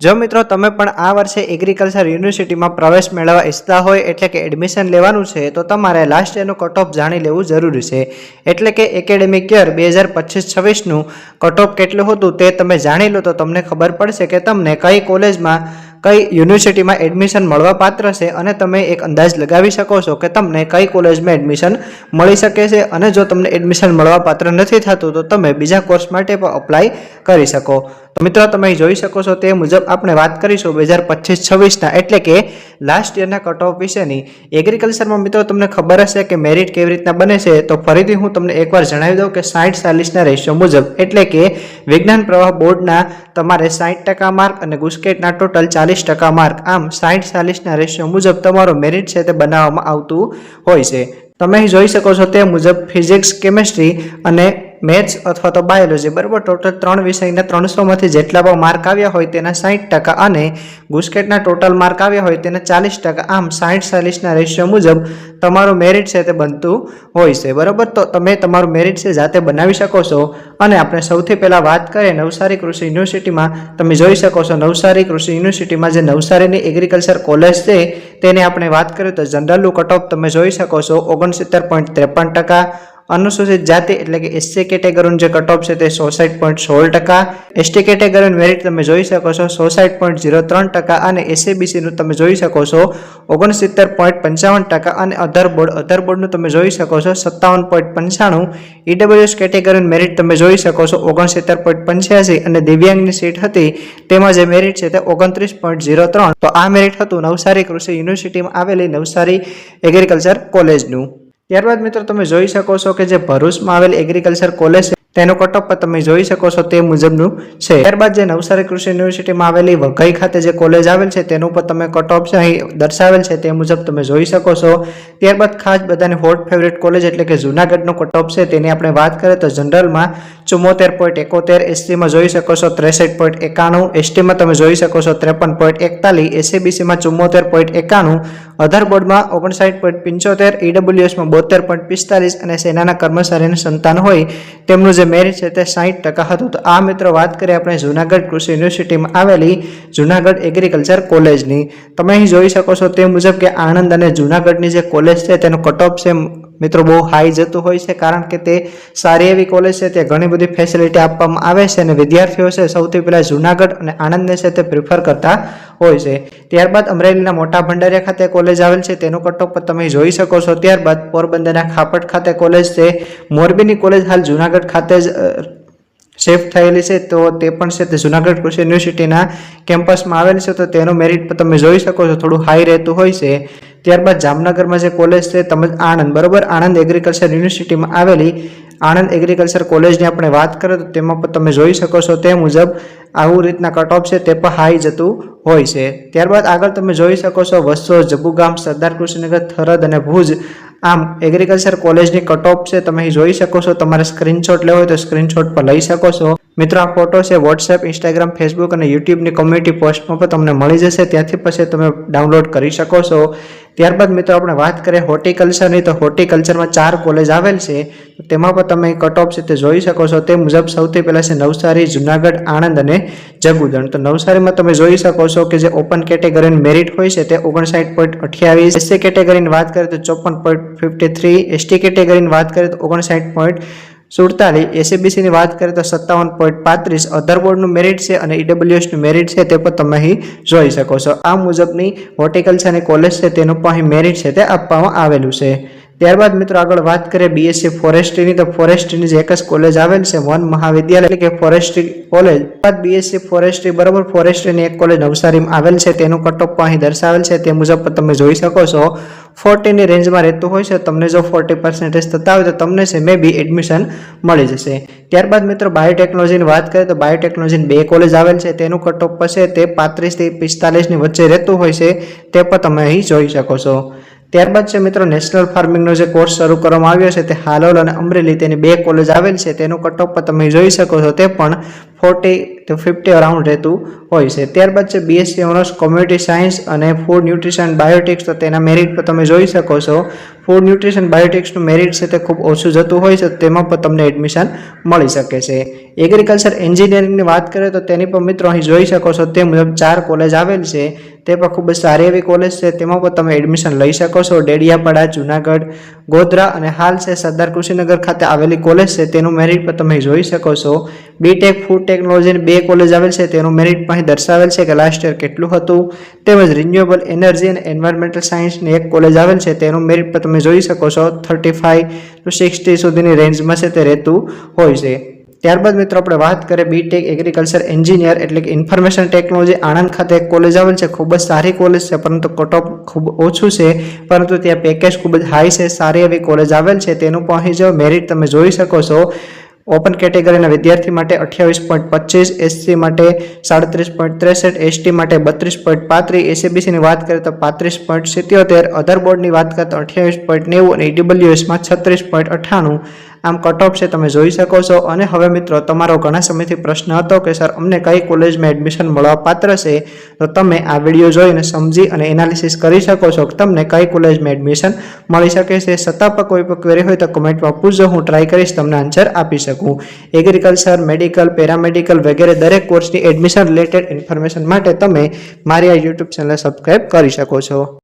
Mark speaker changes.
Speaker 1: જો મિત્રો તમે પણ આ વર્ષે એગ્રીકલ્ચર યુનિવર્સિટીમાં પ્રવેશ મેળવવા ઈચ્છતા હોય એટલે કે એડમિશન લેવાનું છે તો તમારે લાસ્ટ યરનું કટ ઓફ જાણી લેવું જરૂરી છે। એટલે કે એકેડેમિક યર 2025-26નું કટ ઓફ કેટલું હતું તે તમે જાણી લો તો તમને ખબર પડશે કે તમને કઈ કોલેજમાં કઈ યુનિવર્સિટીમાં એડમિશન મળવા પાત્ર છે અને તમે એક અંદાજ લગાવી શકો છો કે તમને કઈ કોલેજમાં એડમિશન મળી શકે છે। અને જો તમને એડમિશન મળવા પાત્ર નથી થતું તો તમે બીજા કોર્સ માટે પણ અપ્લાય કરી શકો। તો મિત્રો તમે જોઈ શકો છો તે મુજબ આપણે વાત કરીશું 2025-26ના એટલે કે લાસ્ટ યરના કટ ઓફ વિશેની। એગ્રીકલ્ચરમાં મિત્રો તમને ખબર હશે કે મેરિટ કેવી રીતના બને છે, તો ફરીથી હું તમને એકવાર જણાવી દઉં કે 60-40ના રેશિયો મુજબ એટલે કે વિજ્ઞાન પ્રવાહ બોર્ડના તમારે 60% માર્ક અને ગુસ્કેટના ટોટલ 40% માર્ક, આમ 60-40ના રેશિયો મુજબ તમારો મેરિટ છે તે બનાવવામાં આવતું હોય છે। તમે જોઈ શકો છો તે મુજબ ફિઝિક્સ, કેમેસ્ટ્રી અને મેથ્સ અથવા તો બાયોલોજી બરાબર ટોટલ 3 વિષયના 300માંથી જેટલા પણ માર્ક આવ્યા હોય તેના 60% અને ગુસ્કેટના ટોટલ માર્ક આવ્યા હોય તેના 40%, આમ 60-40ના રેશિયો મુજબ તમારું મેરિટ છે તે બનતું હોય છે બરાબર। તો તમે તમારું મેરિટ છે જાતે બનાવી શકો છો। અને આપણે સૌથી પહેલાં વાત કરીએ નવસારી કૃષિ યુનિવર્સિટીમાં, તમે જોઈ શકો છો નવસારી કૃષિ યુનિવર્સિટીમાં જે નવસારીની એગ્રીકલ્ચર કોલેજ છે તેની આપણે વાત કરીએ તો જનરલનું કટ ઓફ તમે જોઈ શકો છો 69.53%, અનુસૂચિત જાતિ એટલે કે એસસી કેટેગરીનું જે કટ ઓફ છે તે 66.16%, એસટી કેટેગરીનું મેરિટ તમે જોઈ શકો છો 66.03% અને એસસીબીસીનું તમે જોઈ શકો છો 69.55% અને અધર બોર્ડનું તમે જોઈ શકો છો 57.95, ઈડબ્લ્યુએસ કેટેગરીનું મેરિટ તમે જોઈ શકો છો 69.85 અને દિવ્યાંગની સીટ હતી તેમાં જે મેરિટ છે તે 29.03। તો આ મેરિટ હતું નવસારી કૃષિ યુનિવર્સિટીમાં આવેલી નવસારી એગ્રીકલ્ચર કોલેજનું। ત્યારબાદ મિત્રો તમે જોઈ શકો છો કે જે ભરૂચમાં આવેલ એગ્રીકલ્ચર કોલેજ છે તેનો કટ ઓફ તમે જોઈ શકો છો તે મુજબનું છે। ત્યારબાદ જે નવસારી કૃષિ યુનિવર્સિટીમાં આવેલી વઘઈ ખાતે જે કોલેજ આવેલ છે તેનું પણ તમે કટ ઓફ છે અહીં દર્શાવેલ છે તે મુજબ તમે જોઈ શકો છો। ત્યારબાદ ખાસ બધાની હોટ ફેવરેટ કોલેજ એટલે કે જૂનાગઢનો કટ ઓફ છે તેની આપણે વાત કરીએ તો જનરલમાં 74.71, એસસીમાં જોઈ શકો છો 63.91, એસટીમાં તમે જોઈ શકો છો 53.41, એસસીબીસીમાં 74.91, અધર બોર્ડમાં 59.75, ઈડબ્લ્યુએસમાં 72.45 અને સેનાના કર્મચારીની સંતાન હોય તેમનું જે મેરિટ છે તે 60% હતું। તો આ મિત્રો વાત કરીએ આપણે જૂનાગઢ કૃષિ યુનિવર્સિટીમાં આવેલી જૂનાગઢ એગ્રીકલ્ચર કોલેજની। તમે અહીં જોઈ શકો છો તે મુજબ કે આણંદ અને જૂનાગઢની જે કોલેજ છે તેનો કટ ઓફ છે મિત્રો બહુ હાઈ જતું હોય છે, કારણ કે તે સારી એવી કોલેજ છે, તે ઘણી બધી ફેસિલિટી આપવામાં આવે છે અને વિદ્યાર્થીઓ છે સૌથી પહેલાં જૂનાગઢ અને આણંદને છે તે પ્રિફર કરતા હોય છે। ત્યારબાદ અમરેલીના મોટા ભંડારિયા ખાતે કોલેજ આવેલ છે તેનો કટ ઓફ તમે જોઈ શકો છો। ત્યારબાદ પોરબંદરના ખાપટ ખાતે કોલેજ છે, મોરબીની કોલેજ હાલ જૂનાગઢ ખાતે જ શિફ્ટ થયેલી છે તો તે પણ છે તે જૂનાગઢ કૃષિ યુનિવર્સિટીના કેમ્પસમાં આવેલ છે તો તેનો મેરિટ પણ તમે જોઈ શકો છો થોડું હાઈ રહેતું હોય છે। ત્યારબાદ જામનગરમાં જે કોલેજ છે તમે આણંદ બરાબર આણંદ એગ્રીકલ્ચર યુનિવર્સિટીમાં આવેલી આણંદ એગ્રીકલ્ચર કોલેજની આપણે વાત કરીએ તો તેમાં પણ તમે જોઈ શકો છો તે મુજબ આવું રીતના કટ ઓફ છે તે પણ હાઈ જતું હોય છે। ત્યારબાદ આગળ તમે જોઈ શકો છો વસો, જબુગામ, સરદાર કૃષિનગર, થરદ અને ભુજ, આમ એગ્રીકલ્ચર કોલેજની કટ ઓફ છે તમે અહીં જોઈ શકો છો। તમારે સ્ક્રીનશોટ લેવો હોય તો સ્ક્રીનશોટ પર લઈ શકો છો। મિત્રો આ ફોટો છે વોટ્સએપ, ઇન્સ્ટાગ્રામ, ફેસબુક અને યુટ્યુબની કોમ્યુનિટી પોસ્ટમાં પણ તમને મળી જશે, ત્યાંથી પછી તમે ડાઉનલોડ કરી શકો છો। ત્યારબાદ મિત્રો આપણે વાત કરીએ હોર્ટિકલ્ચરની તો હોર્ટિકલ્ચરમાં 4 કોલેજ આવેલ છે તેમાં પણ તમે કટ ઓફ છે તે જોઈ શકો છો। તે મુજબ સૌથી પહેલાં છે નવસારી, જૂનાગઢ, આણંદ અને જગુદણ। તો નવસારીમાં તમે જોઈ શકો છો કે જે ઓપન કેટેગરીનું મેરિટ હોય છે તે 59.28, એસસી કેટેગરીની વાત કરીએ તો 54.53, એસટી કેટેગરીની વાત કરીએ તો 59.47, એસસીબીસીની વાત કરીએ તો 57.35, અધર બોર્ડનું મેરિટ છે અને ઈડબ્લ્યુએસનું મેરિટ છે તે પણ તમે અહીં જોઈ શકો છો। આ મુજબની હોર્ટિકલ્ચરની કોલેજ છે તેનું પણ અહીં મેરિટ છે તે આપવામાં આવેલું છે। ત્યારબાદ મિત્રો આગળ વાત કરીએ બીએસસી ફોરેસ્ટ્રીની તો ફોરેસ્ટ્રીની જે એક જ કોલેજ આવેલ છે વન મહાવિદ્યાલય એટલે કે ફોરેસ્ટ્રી કોલેજ, બાદ બીએસસી ફોરેસ્ટ્રી બરાબર ફોરેસ્ટ્રીની એક કોલેજ નવસારીમાં આવેલ છે તેનું કટ ઓફ અહીં દર્શાવેલ છે તે મુજબ તમે જોઈ શકો છો 40ની રેન્જમાં રહેતું હોય છે। તમને જો 40% થતા હોય તો તમને છે મે બી એડમિશન મળી જશે। ત્યારબાદ મિત્રો બાયોટેકનોલોજીની વાત કરીએ તો બાયોટેકનોલોજીની 2 કોલેજ આવેલ છે તેનું કટ ઓફ છે તે 35થી 45ની વચ્ચે રહેતું હોય છે તે પણ તમે અહીં જોઈ શકો છો। ત્યારબાદ છે મિત્રો નેશનલ ફાર્મિંગનો જે કોર્સ શરૂ કરવામાં આવ્યો છે તે હાલોલ અને અમરેલી તેની 2 કોલેજ આવેલ છે તેનું કટ ઓફ તમે જોઈ શકો છો તે પણ 40 to 50 અરાઉન્ડ રહેતું હોય છે. ત્યારબાદ છે બીએસસી ઓનર્સ કોમ્યુનિટી સાયન્સ અને ફૂડ ન્યુટ્રિશન બાયોટિક્સ, તો તેના મેરિટ પર તમે જોઈ શકો છો ફૂડ ન્યુટ્રિશન બાયોટિક્સનું મેરિટ છે તે ખૂબ ઓછું જતું હોય છે, તેમાં પણ તમને એડમિશન મળી શકે છે. એગ્રીકલ્ચર એન્જિનિયરિંગની વાત કરીએ તો તેની પણ મિત્રો અહીં જોઈ શકો છો તે મુજબ 4 કોલેજ આવેલ છે, તે પણ ખૂબ જ સારી એવી કોલેજ છે, તેમાં પણ તમે એડમિશન લઈ શકો છો. ડેડિયાપાડા, જુનાગઢ, ગોધરા અને હાલ છે સરદાર કૃષિનગર ખાતે આવેલી કોલેજ છે, તેનું મેરિટ પણ તમે જોઈ શકો છો. બીટેક ફૂડ ટેકનોલોજીની 2 કોલેજ આવેલ છે, તેનું મેરિટ પણ અહીં દર્શાવેલ છે કે લાસ્ટ યર કેટલું હતું. તેમજ રિન્યુએબલ એનર્જી અને એન્વાયરમેન્ટલ સાયન્સની 1 કોલેજ આવેલ છે, તેનું મેરિટ પણ તમે જોઈ શકો છો 35 to 60 સુધીની રેન્જમાં છે તે રહેતું હોય છે. ત્યારબાદ મિત્રો આપણે વાત કરીએ બીટેક એગ્રીકલ્ચર એન્જિનિયર એટલે કે ઇન્ફોર્મેશન ટેકનોલોજી, આણંદ ખાતે એક કોલેજ આવેલ છે, ખૂબ જ સારી કોલેજ છે, પરંતુ કટ ઓફ ખૂબ ઓછું છે, પરંતુ ત્યાં પેકેજ ખૂબ જ હાઈ છે, સારી એવી કોલેજ આવેલ છે. તેનું પણ અહીં જો મેરિટ તમે જોઈ શકો છો. ઓપન કેટેગરીના વિદ્યાર્થી માટે 28.25, એસસી માટે 37.63, એસટી માટે 32.35, એસીબીસીની વાત કરીએ તો 35.77, અધર બોર્ડની વાત કરીએ તો 28.90 અને ઈડબ્લ્યુએસમાં 36.98. આમ કટ ઓફ છે તમે જોઈ શકો છો. અને હવે મિત્રો તમારો ઘણા સમયથી પ્રશ્ન હતો કે સર અમને કઈ કોલેજમાં એડમિશન મળવા પાત્ર છે, તો તમે આ વિડીયો જોઈને સમજી અને એનાલિસિસ કરી શકો છો કે તમને કઈ કોલેજમાં એડમિશન મળી શકે છે. છતાં પણ કોઈ પણ ક્વેરી હોય તો કમેન્ટમાં પૂછજો, હું ટ્રાય કરીશ તમને આન્સર આપી શકું. એગ્રીકલ્ચર, મેડિકલ, પેરામેડિકલ વગેરે દરેક કોર્સની એડમિશન રિલેટેડ ઇન્ફોર્મેશન માટે તમે મારી આ યુટ્યુબ ચેનલ સબસ્ક્રાઈબ કરી શકો છો.